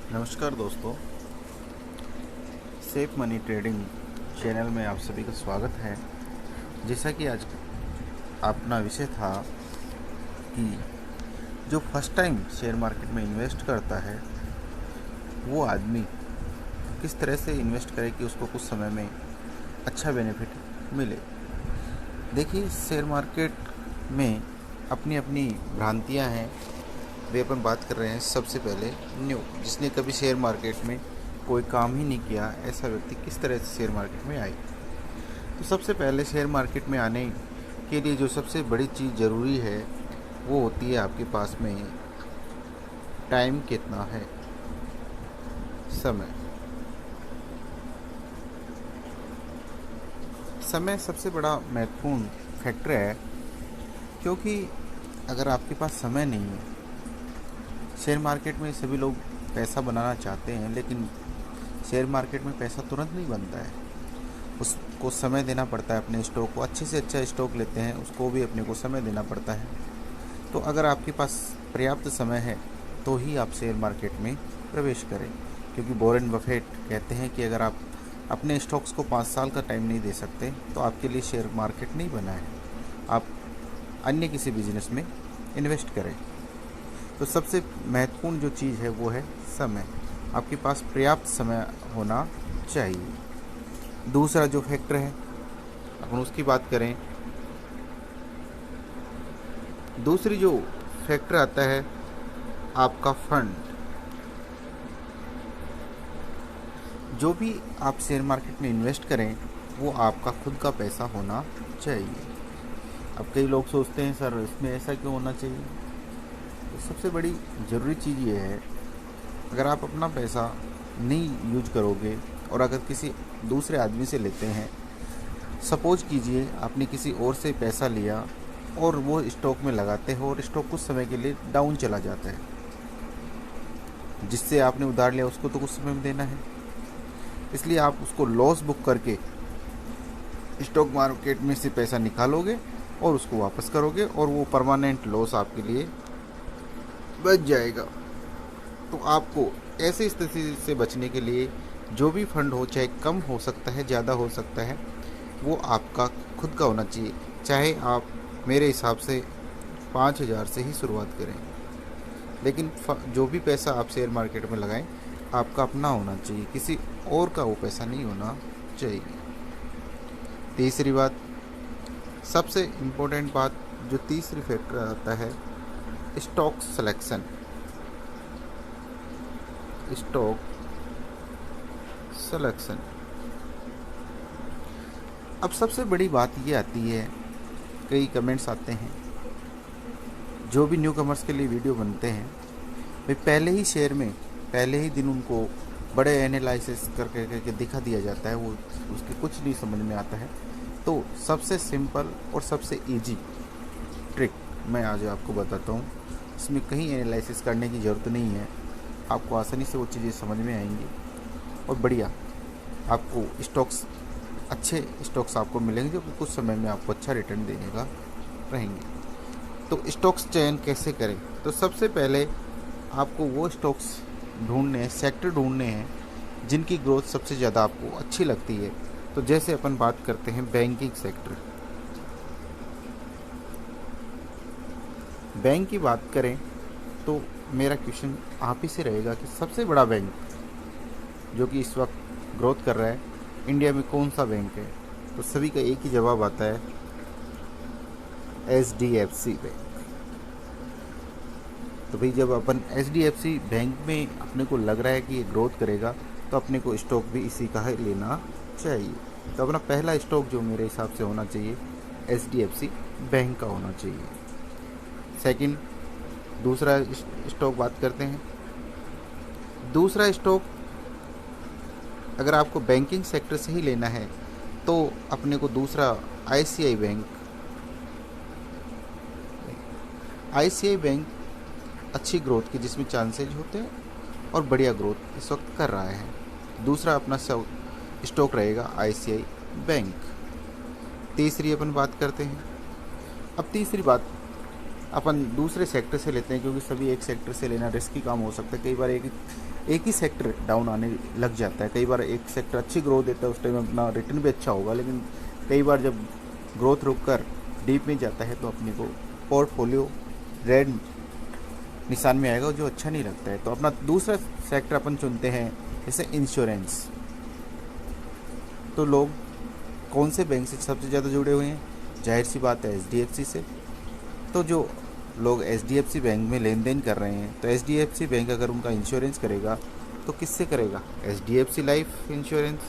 नमस्कार दोस्तों, safe money trading channel में आप सभी का स्वागत है। जैसा कि आज अपना विषय था कि जो फर्स्ट टाइम शेयर मार्केट में इन्वेस्ट करता है वो आदमी किस तरह से इन्वेस्ट करे कि उसको कुछ समय में अच्छा बेनिफिट मिले। देखिए, शेयर मार्केट में अपनी अपनी भ्रांतियां हैं। वे अपन बात कर रहे हैं सबसे पहले न्यू, जिसने कभी शेयर मार्केट में कोई काम ही नहीं किया, ऐसा व्यक्ति किस तरह से शेयर मार्केट में आए। तो सबसे पहले शेयर मार्केट में आने के लिए जो सबसे बड़ी चीज़ ज़रूरी है वो होती है आपके पास में टाइम कितना है, समय। समय सबसे बड़ा महत्वपूर्ण फैक्टर है, क्योंकि अगर आपके पास समय नहीं है, शेयर मार्केट में सभी लोग पैसा बनाना चाहते हैं, लेकिन शेयर मार्केट में पैसा तुरंत नहीं बनता है। उसको समय देना पड़ता है। अपने स्टॉक को अच्छे से अच्छा स्टॉक लेते हैं, उसको भी अपने को समय देना पड़ता है। तो अगर आपके पास पर्याप्त समय है तो ही आप शेयर मार्केट में प्रवेश करें, क्योंकि वॉरेन बफेट कहते हैं कि अगर आप अपने स्टॉक्स को 5 साल का टाइम नहीं दे सकते तो आपके लिए शेयर मार्केट नहीं बना है। आप अन्य किसी बिजनेस में इन्वेस्ट करें। तो सबसे महत्वपूर्ण जो चीज़ है वो है समय। आपके पास पर्याप्त समय होना चाहिए। दूसरा जो फैक्टर है, अपन उसकी बात करें। दूसरी जो फैक्टर आता है आपका फंड। जो भी आप शेयर मार्केट में इन्वेस्ट करें वो आपका खुद का पैसा होना चाहिए। अब कई लोग सोचते हैं सर इसमें ऐसा क्यों होना चाहिए। तो सबसे बड़ी ज़रूरी चीज़ ये है, अगर आप अपना पैसा नहीं यूज करोगे और अगर किसी दूसरे आदमी से लेते हैं, सपोज कीजिए आपने किसी और से पैसा लिया और वो स्टॉक में लगाते हैं और स्टॉक कुछ समय के लिए डाउन चला जाता है, जिससे आपने उधार लिया उसको तो कुछ समय में देना है, इसलिए आप उसको लॉस बुक करके स्टॉक मार्केट में से पैसा निकालोगे और उसको वापस करोगे और वो परमानेंट लॉस आपके लिए बच जाएगा। तो आपको ऐसी स्थिति से बचने के लिए जो भी फंड हो, चाहे कम हो सकता है ज़्यादा हो सकता है, वो आपका खुद का होना चाहिए। चाहे आप मेरे हिसाब से 5,000 से ही शुरुआत करें, लेकिन जो भी पैसा आप शेयर मार्केट में लगाएं आपका अपना होना चाहिए, किसी और का वो पैसा नहीं होना चाहिए। तीसरी बात, सबसे इम्पोर्टेंट बात, जो तीसरी फैक्टर आता है स्टॉक सिलेक्शन। Stock selection. अब सबसे बड़ी बात ये आती है, कई कमेंट्स आते हैं, जो भी न्यू कमर्स के लिए वीडियो बनते हैं, भाई पहले ही शेयर में पहले ही दिन उनको बड़े एनालिसिस करके दिखा दिया जाता है, वो उसके कुछ नहीं समझ में आता है। तो सबसे सिंपल और सबसे इजी ट्रिक मैं आज आपको बताता हूँ। इसमें कहीं एनालिसिस करने की ज़रूरत नहीं है, आपको आसानी से वो चीज़ें समझ में आएंगी और बढ़िया आपको अच्छे स्टॉक्स आपको मिलेंगे जो कि कुछ समय में आपको अच्छा रिटर्न देने का रहेंगे। तो स्टॉक्स चयन कैसे करें? तो सबसे पहले आपको वो स्टॉक्स ढूंढने हैं, सेक्टर ढूंढने हैं जिनकी ग्रोथ सबसे ज़्यादा आपको अच्छी लगती है। तो जैसे अपन बात करते हैं बैंकिंग सेक्टर। बैंक की बात करें तो मेरा क्वेश्चन आप ही से रहेगा कि सबसे बड़ा बैंक जो कि इस वक्त ग्रोथ कर रहा है इंडिया में कौन सा बैंक है? तो सभी का एक ही जवाब आता है, HDFC बैंक। तो भाई जब अपन HDFC बैंक में अपने को लग रहा है कि ये ग्रोथ करेगा तो अपने को स्टॉक भी इसी का ही लेना चाहिए। तो अपना पहला स्टॉक जो मेरे हिसाब से होना चाहिए HDFC बैंक का होना चाहिए। सेकंड, दूसरा स्टॉक बात करते हैं। दूसरा स्टॉक अगर आपको बैंकिंग सेक्टर से ही लेना है तो अपने को दूसरा ICICI बैंक। ICICI बैंक अच्छी ग्रोथ की जिसमें चांसेज होते हैं और बढ़िया ग्रोथ इस वक्त कर रहा है। दूसरा अपना स्टॉक रहेगा ICICI बैंक। तीसरी अपन बात करते हैं। अब तीसरी बात, अपन दूसरे सेक्टर से लेते हैं, क्योंकि सभी एक सेक्टर से लेना रिस्की काम हो सकता है। कई बार एक ही सेक्टर डाउन आने लग जाता है। कई बार एक सेक्टर अच्छी ग्रोथ देता है, उस टाइम अपना रिटर्न भी अच्छा होगा, लेकिन कई बार जब ग्रोथ रुक कर डीप में जाता है तो अपने को पोर्टफोलियो रेड निशान में आएगा, जो अच्छा नहीं लगता है। तो अपना दूसरा सेक्टर अपन चुनते हैं जैसे इंश्योरेंस। तो लोग कौन से बैंक से सबसे ज़्यादा जुड़े हुए हैं? जाहिर सी बात है HDFC से। तो जो लोग HDFC बैंक में लेन देन कर रहे हैं, तो HDFC बैंक अगर उनका इंश्योरेंस करेगा तो किससे करेगा? HDFC life insurance.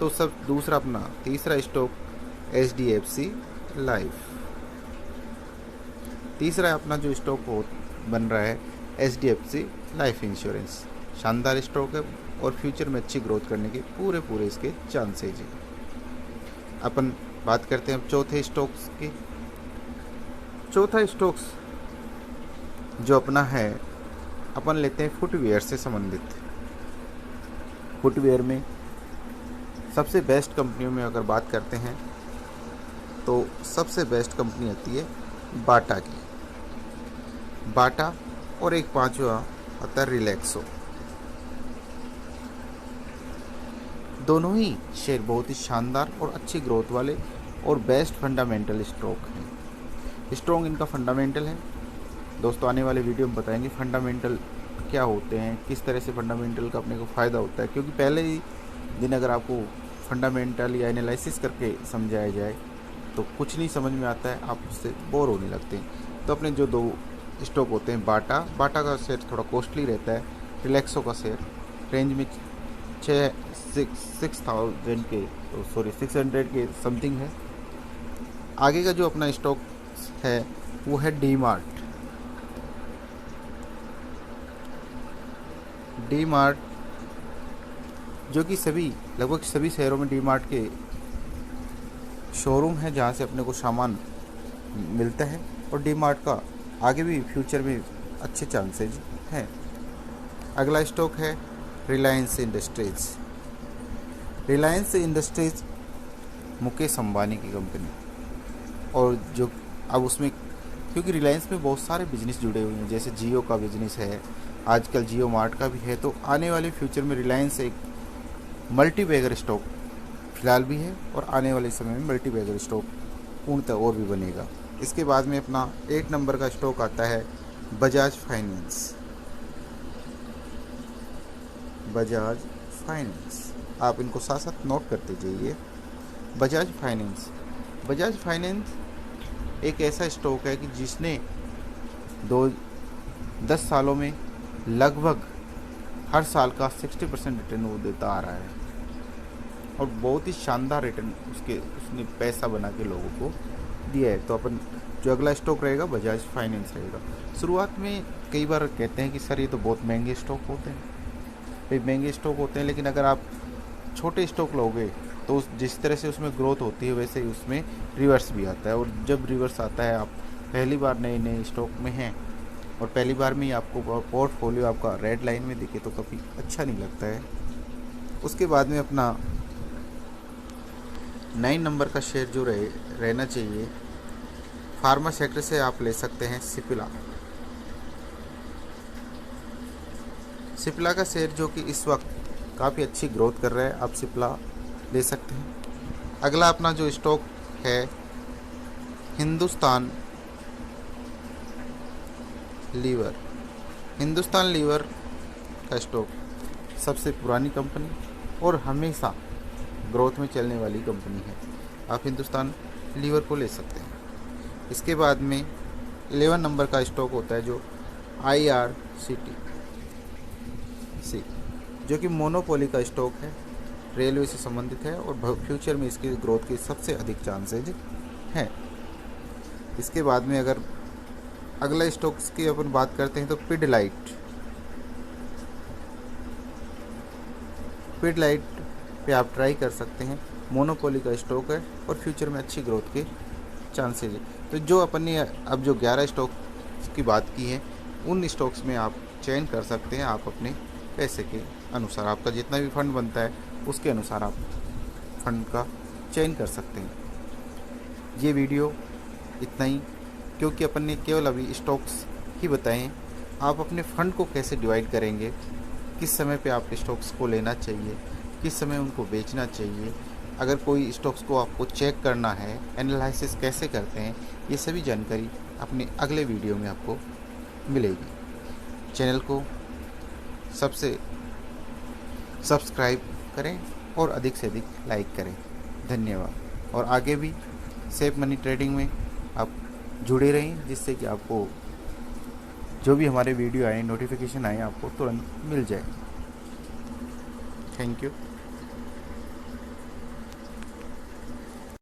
तो सब दूसरा अपना तीसरा स्टॉक HDFC लाइफ। तीसरा अपना जो स्टॉक बन रहा है HDFC लाइफ इंश्योरेंस। शानदार स्टॉक है और फ्यूचर में अच्छी ग्रोथ करने के पूरे इसके चांसेज हैं। अपन बात करते हैं अब चौथे स्टॉक्स की। चौथा स्टॉक्स जो अपना है, अपन लेते हैं फुटवेयर से संबंधित। फुटवेयर में सबसे बेस्ट कंपनियों में अगर बात करते हैं तो सबसे बेस्ट कंपनी आती है बाटा की। बाटा और एक पांचवा आता है रिलैक्सो। दोनों ही शेयर बहुत ही शानदार और अच्छी ग्रोथ वाले और बेस्ट फंडामेंटल स्टॉक हैं। स्ट्रॉन्ग इनका फंडामेंटल है। दोस्तों आने वाले वीडियो में बताएंगे फंडामेंटल क्या होते हैं, किस तरह से फंडामेंटल का अपने को फ़ायदा होता है। क्योंकि पहले ही दिन अगर आपको फंडामेंटल या एनालिसिस करके समझाया जाए तो कुछ नहीं समझ में आता है, आप उससे बोर होने लगते हैं। तो अपने जो दो स्टॉक होते हैं, बाटा का शेयर थोड़ा कॉस्टली रहता है। रिलैक्सो का शेयर रेंज में 600 के समथिंग है। आगे का जो अपना स्टॉक है वो है डी मार्ट, जो कि लगभग सभी शहरों में डी मार्ट के शोरूम है जहाँ से अपने को सामान मिलता है। और डी मार्ट का आगे भी फ्यूचर में अच्छे चांसेज हैं। अगला स्टॉक है रिलायंस इंडस्ट्रीज मुकेश अंबानी की कंपनी। और जो अब उसमें क्योंकि रिलायंस में बहुत सारे बिजनेस जुड़े हुए हैं, जैसे जियो का बिजनेस है, आजकल जियो मार्ट का भी है। तो आने वाले फ्यूचर में रिलायंस एक मल्टी बैगर स्टॉक फिलहाल भी है और आने वाले समय में मल्टी बैगर स्टॉक पूर्णतः और भी बनेगा। इसके बाद में अपना 1 नंबर का स्टॉक आता है बजाज फाइनेंस। आप इनको साथ साथ नोट करते जाइए। बजाज फाइनेंस एक ऐसा स्टॉक है कि जिसने 10 सालों में लगभग हर साल का 60% रिटर्न वो देता आ रहा है और बहुत ही शानदार रिटर्न उसने पैसा बना के लोगों को दिया है। तो अपन जो अगला स्टॉक रहेगा बजाज फाइनेंस रहेगा। शुरुआत में कई बार कहते हैं कि सर ये तो बहुत महंगे स्टॉक होते हैं, लेकिन अगर आप छोटे स्टॉक लोगे तो जिस तरह से उसमें ग्रोथ होती है वैसे ही उसमें रिवर्स भी आता है। और जब रिवर्स आता है, आप पहली बार नए स्टॉक में हैं और पहली बार में ही आपको पोर्टफोलियो आपका रेड लाइन में दिखे तो काफ़ी अच्छा नहीं लगता है। उसके बाद में अपना 9 नंबर का शेयर जो रहना चाहिए, फार्मा सेक्टर से आप ले सकते हैं सिप्ला का शेयर, जो कि इस वक्त काफ़ी अच्छी ग्रोथ कर रहा है। आप सिप्ला ले सकते हैं। अगला अपना जो स्टॉक है हिंदुस्तान लीवर का स्टॉक सबसे पुरानी कंपनी और हमेशा ग्रोथ में चलने वाली कंपनी है। आप हिंदुस्तान लीवर को ले सकते हैं। इसके बाद में 11 नंबर का स्टॉक होता है जो IRCTC, जो कि मोनोपोली का स्टॉक है, रेलवे से संबंधित है और फ्यूचर में इसकी ग्रोथ के सबसे अधिक चांसेज हैं। इसके बाद में अगर अगला स्टॉक्स की अपन बात करते हैं तो पिडलाइट पे आप ट्राई कर सकते हैं। मोनोपोली का स्टॉक है और फ्यूचर में अच्छी ग्रोथ के चांसेज है। तो जो अपन ने अब जो 11 स्टॉक्स की बात की है, उन स्टॉक्स में आप चयन कर सकते हैं। आप अपने पैसे के अनुसार, आपका जितना भी फंड बनता है उसके अनुसार आप फंड का चयन कर सकते हैं। ये वीडियो इतना ही। क्योंकि अपन ने केवल अभी स्टॉक्स ही बताए हैं। आप अपने फंड को कैसे डिवाइड करेंगे, किस समय पे आप स्टॉक्स को लेना चाहिए, किस समय उनको बेचना चाहिए, अगर कोई स्टॉक्स को आपको चेक करना है, एनालिसिस कैसे करते हैं, ये सभी जानकारी अपने अगले वीडियो में आपको मिलेगी। चैनल को सबसे सब्सक्राइब करें और अधिक से अधिक लाइक करें। धन्यवाद। और आगे भी सेफ मनी ट्रेडिंग में आप जुड़े रहें, जिससे कि आपको जो भी हमारे वीडियो आए, नोटिफिकेशन आए, आपको तुरंत मिल जाए। Thank you.